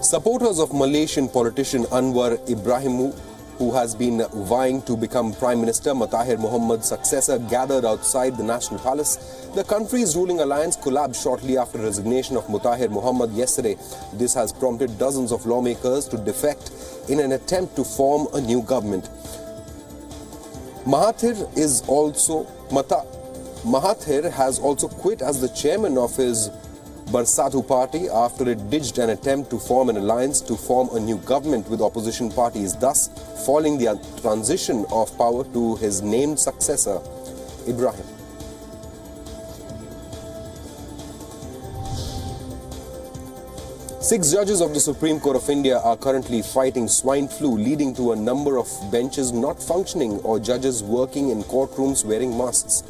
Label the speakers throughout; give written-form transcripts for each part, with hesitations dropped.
Speaker 1: Supporters of Malaysian politician Anwar Ibrahimu, who has been vying to become Prime Minister Mahathir Mohamad's successor, gathered outside the National Palace. The country's ruling alliance collapsed shortly after the resignation of Mahathir Mohamad yesterday. This has prompted dozens of lawmakers to defect in an attempt to form a new government. Mahathir has also quit as the chairman of his Bersatu party after it ditched an attempt to form an alliance to form a new government with opposition parties, thus following the transition of power to his named successor, Ibrahim. Six judges of the Supreme Court of India are currently fighting swine flu, leading to a number of benches not functioning or judges working in courtrooms wearing masks.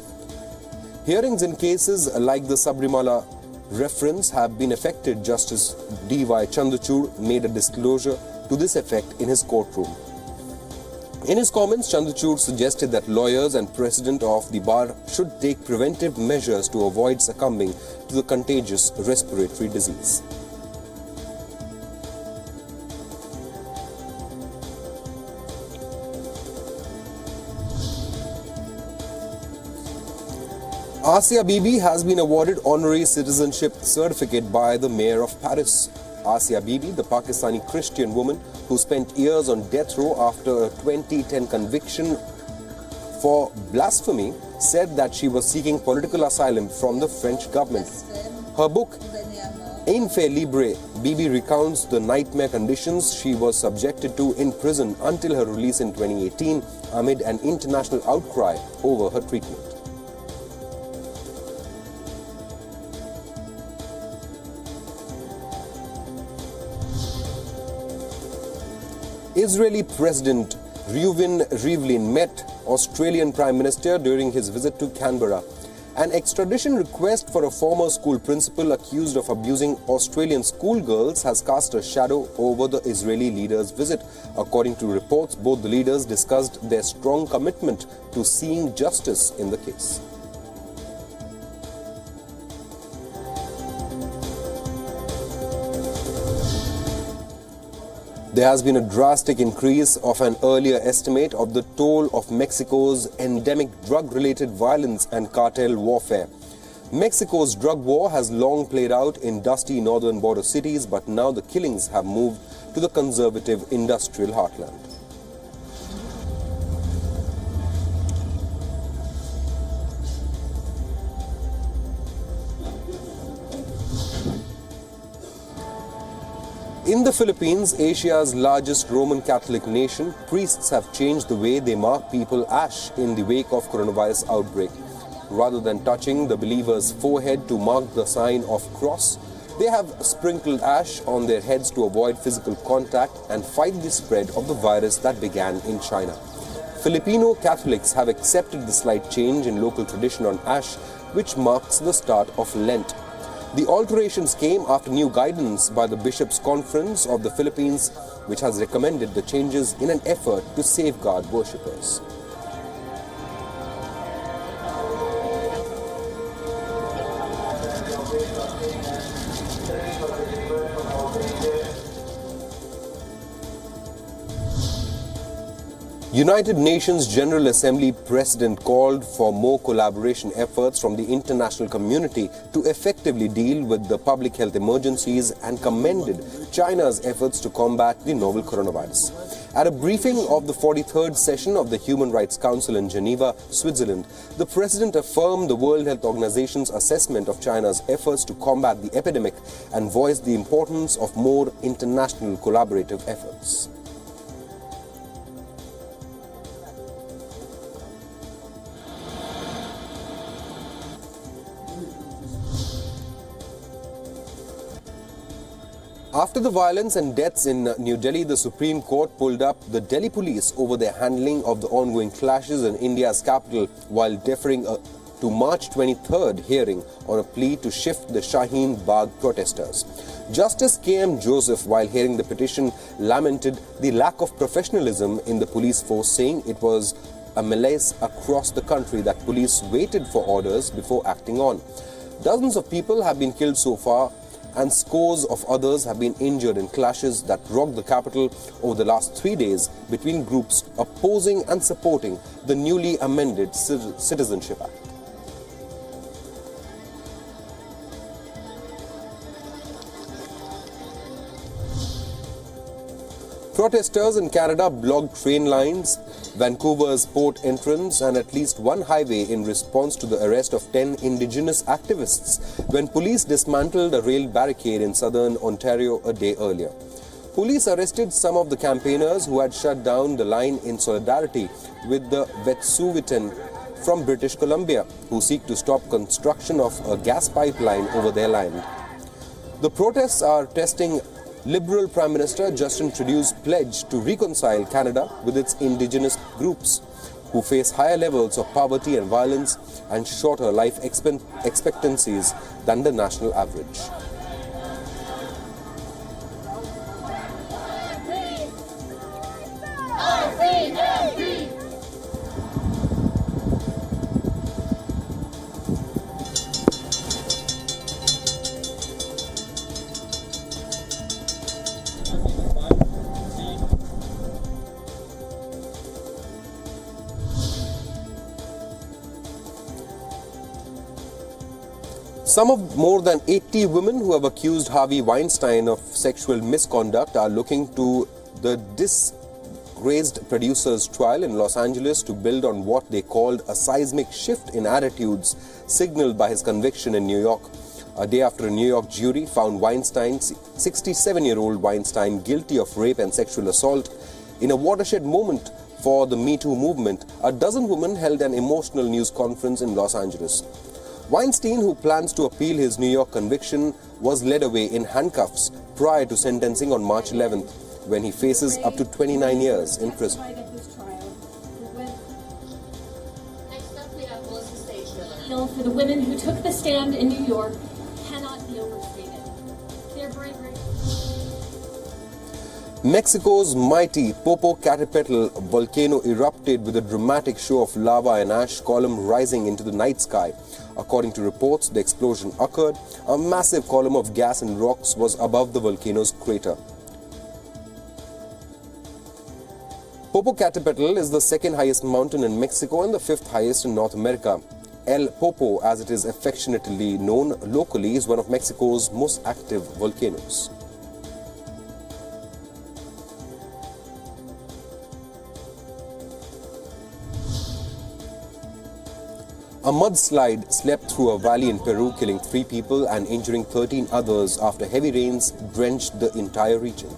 Speaker 1: Hearings in cases like the Sabrimala reference have been affected. Justice D.Y. Chandrachud made a disclosure to this effect in his courtroom. In his comments, Chandrachud suggested that lawyers and president of the bar should take preventive measures to avoid succumbing to the contagious respiratory disease. Asia Bibi has been awarded honorary citizenship certificate by the mayor of Paris. Asia Bibi, the Pakistani Christian woman who spent years on death row after a 2010 conviction for blasphemy, said that she was seeking political asylum from the French government. Her book, Infé Libre, Bibi recounts the nightmare conditions she was subjected to in prison until her release in 2018 amid an international outcry over her treatment. Israeli President Reuven Rivlin met Australian Prime Minister during his visit to Canberra. An extradition request for a former school principal accused of abusing Australian schoolgirls has cast a shadow over the Israeli leader's visit. According to reports, both the leaders discussed their strong commitment to seeing justice in the case. There has been a drastic increase of an earlier estimate of the toll of Mexico's endemic drug-related violence and cartel warfare. Mexico's drug war has long played out in dusty northern border cities, but now the killings have moved to the conservative industrial heartland. In the Philippines, Asia's largest Roman Catholic nation, priests have changed the way they mark people ash in the wake of coronavirus outbreak. Rather than touching the believer's forehead to mark the sign of cross, they have sprinkled ash on their heads to avoid physical contact and fight the spread of the virus that began in China. Filipino Catholics have accepted the slight change in local tradition on ash, which marks the start of Lent. The alterations came after new guidance by the Bishops' Conference of the Philippines, which has recommended the changes in an effort to safeguard worshippers. United Nations General Assembly President called for more collaboration efforts from the international community to effectively deal with the public health emergencies and commended China's efforts to combat the novel coronavirus. At a briefing of the 43rd session of the Human Rights Council in Geneva, Switzerland, the President affirmed the World Health Organization's assessment of China's efforts to combat the epidemic and voiced the importance of more international collaborative efforts. After the violence and deaths in New Delhi, the Supreme Court pulled up the Delhi police over their handling of the ongoing clashes in India's capital while deferring to March 23rd hearing on a plea to shift the SHAHEEN BAGH protesters. Justice K.M. Joseph, while hearing the petition, lamented the lack of professionalism in the police force, saying it was a malaise across the country that police waited for orders before acting on. Dozens of people have been killed so far, and scores of others have been injured in clashes that rocked the capital over the last 3 days between groups opposing and supporting the newly amended Citizenship Act. Protesters in Canada blocked train lines, Vancouver's port entrance and at least one highway in response to the arrest of 10 Indigenous activists when police dismantled a rail barricade in southern Ontario a day earlier. Police arrested some of the campaigners who had shut down the line in solidarity with the Wet'suwet'en from British Columbia, who seek to stop construction of a gas pipeline over their land. The protests are testing Liberal Prime Minister Justin Trudeau's pledge to reconcile Canada with its Indigenous groups, who face higher levels of poverty and violence and shorter life expectancies than the national average. Some of more than 80 women who have accused Harvey Weinstein of sexual misconduct are looking to the disgraced producer's trial in Los Angeles to build on what they called a seismic shift in attitudes signaled by his conviction in New York. A day after a New York jury found 67-year-old Weinstein guilty of rape and sexual assault. In a watershed moment for the Me Too movement, a dozen women held an emotional news conference in Los Angeles. Weinstein, who plans to appeal his New York conviction, was led away in handcuffs prior to sentencing on March 11th, when he faces up to 29 years in prison.
Speaker 2: For the women who took the stand in New York cannot be overstated. Their bravery.
Speaker 1: Mexico's mighty Popocatepetl volcano erupted with a dramatic show of lava and ash column rising into the night sky. According to reports, the explosion occurred. A massive column of gas and rocks was above the volcano's crater. Popocatepetl is the second highest mountain in Mexico and the fifth highest in North America. El Popo, as it is affectionately known locally, is one of Mexico's most active volcanoes. A mudslide swept through a valley in Peru, killing 3 people and injuring 13 others after heavy rains drenched the entire region.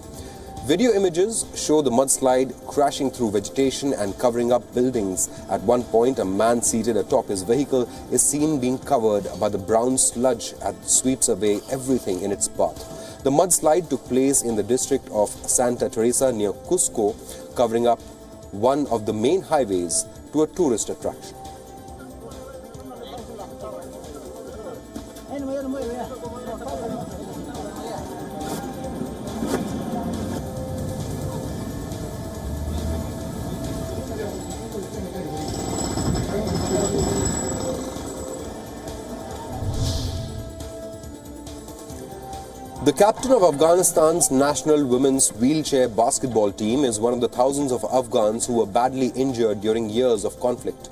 Speaker 1: Video images show the mudslide crashing through vegetation and covering up buildings. At one point, a man seated atop his vehicle is seen being covered by the brown sludge that sweeps away everything in its path. The mudslide took place in the district of Santa Teresa near Cusco, covering up one of the main highways to a tourist attraction. The captain of Afghanistan's national women's wheelchair basketball team is one of the thousands of Afghans who were badly injured during years of conflict.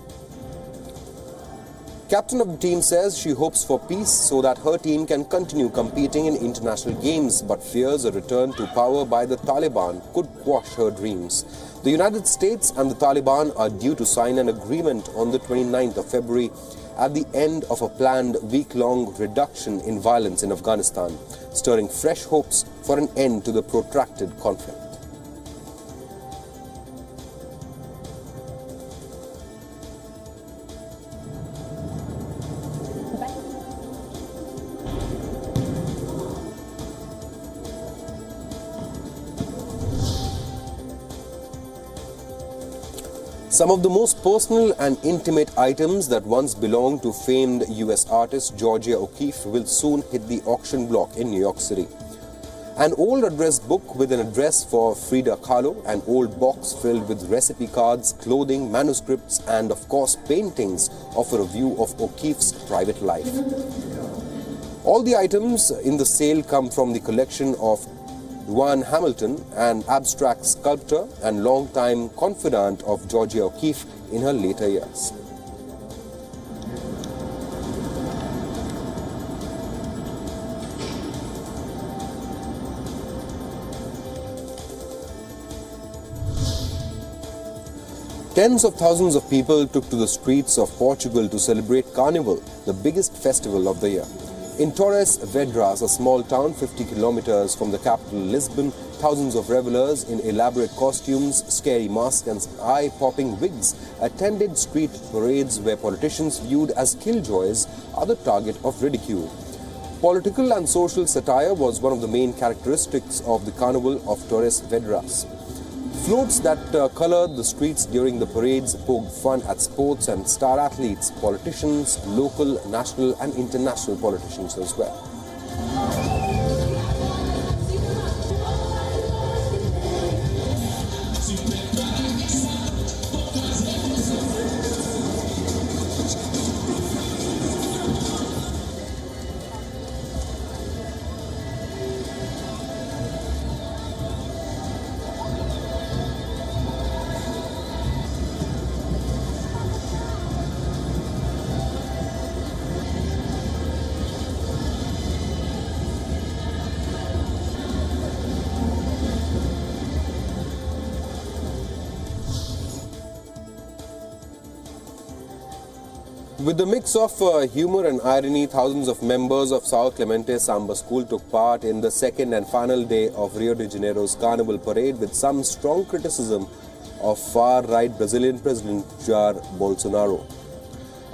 Speaker 1: Captain of the team says she hopes for peace so that her team can continue competing in international games, but fears a return to power by the Taliban could quash her dreams. The United States and the Taliban are due to sign an agreement on the 29th of February at the end of a planned week-long reduction in violence in Afghanistan, stirring fresh hopes for an end to the protracted conflict. Some of the most personal and intimate items that once belonged to famed US artist Georgia O'Keeffe will soon hit the auction block in New York City. An old address book with an address for Frida Kahlo, an old box filled with recipe cards, clothing, manuscripts and of course paintings offer a view of O'Keeffe's private life. All the items in the sale come from the collection of Juan Hamilton, an abstract sculptor and long-time confidant of Georgia O'Keeffe in her later years. Tens of thousands of people took to the streets of Portugal to celebrate Carnival, the biggest festival of the year. In Torres Vedras, a small town 50 kilometers from the capital Lisbon, thousands of revelers in elaborate costumes, scary masks and eye-popping wigs attended street parades where politicians viewed as killjoys are the target of ridicule. Political and social satire was one of the main characteristics of the Carnival of Torres Vedras. Floats that colored the streets during the parades poked fun at sports and star athletes, politicians, local, national and international politicians as well. With the mix of humor and irony, thousands of members of Sao Clemente Samba School took part in the second and final day of Rio de Janeiro's Carnival Parade with some strong criticism of far-right Brazilian President Jair Bolsonaro.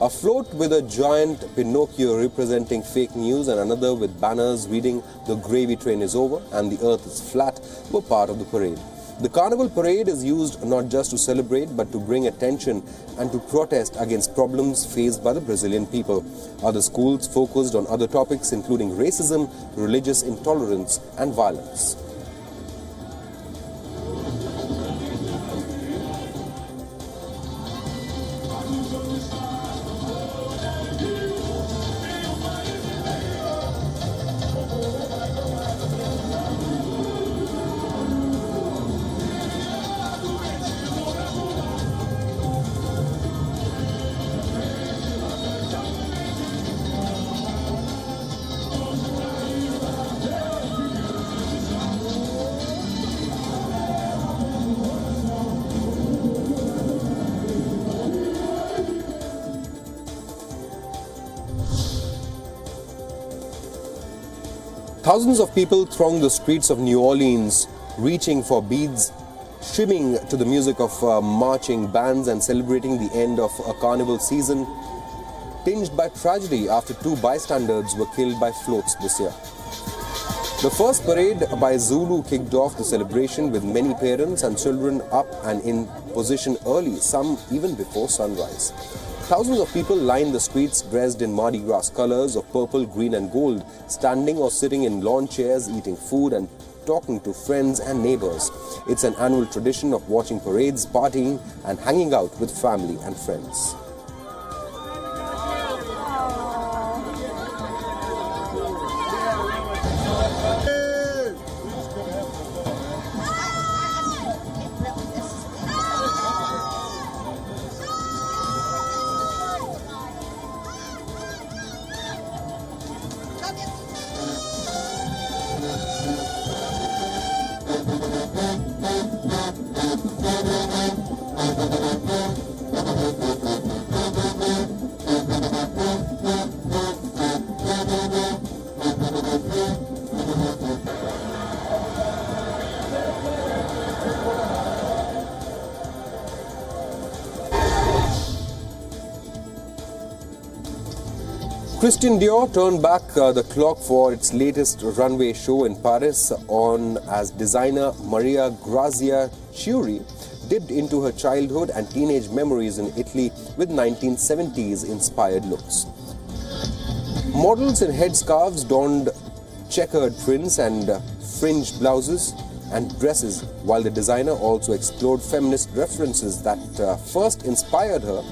Speaker 1: A float with a giant Pinocchio representing fake news and another with banners reading "The gravy train is over" and "The earth is flat" were part of the parade. The Carnival Parade is used not just to celebrate but to bring attention and to protest against problems faced by the Brazilian people. Other schools focused on other topics including racism, religious intolerance and violence. Thousands of people thronged the streets of New Orleans, reaching for beads, streaming to the music of marching bands and celebrating the end of a carnival season tinged by tragedy after 2 bystanders were killed by floats this year. The first parade by Zulu kicked off the celebration with many parents and children up and in position early, some even before sunrise. Thousands of people lined the streets dressed in Mardi Gras colors of purple, green and gold, standing or sitting in lawn chairs, eating food and talking to friends and neighbors. It's an annual tradition of watching parades, partying and hanging out with family and friends. Christian Dior turned back the clock for its latest runway show in Paris on as designer Maria Grazia Chiuri dipped into her childhood and teenage memories in Italy with 1970s inspired looks. Models in headscarves donned checkered prints and fringed blouses and dresses, while the designer also explored feminist references that first inspired her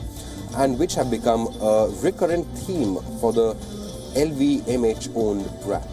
Speaker 1: and which have become a recurrent theme for the LVMH-owned brand.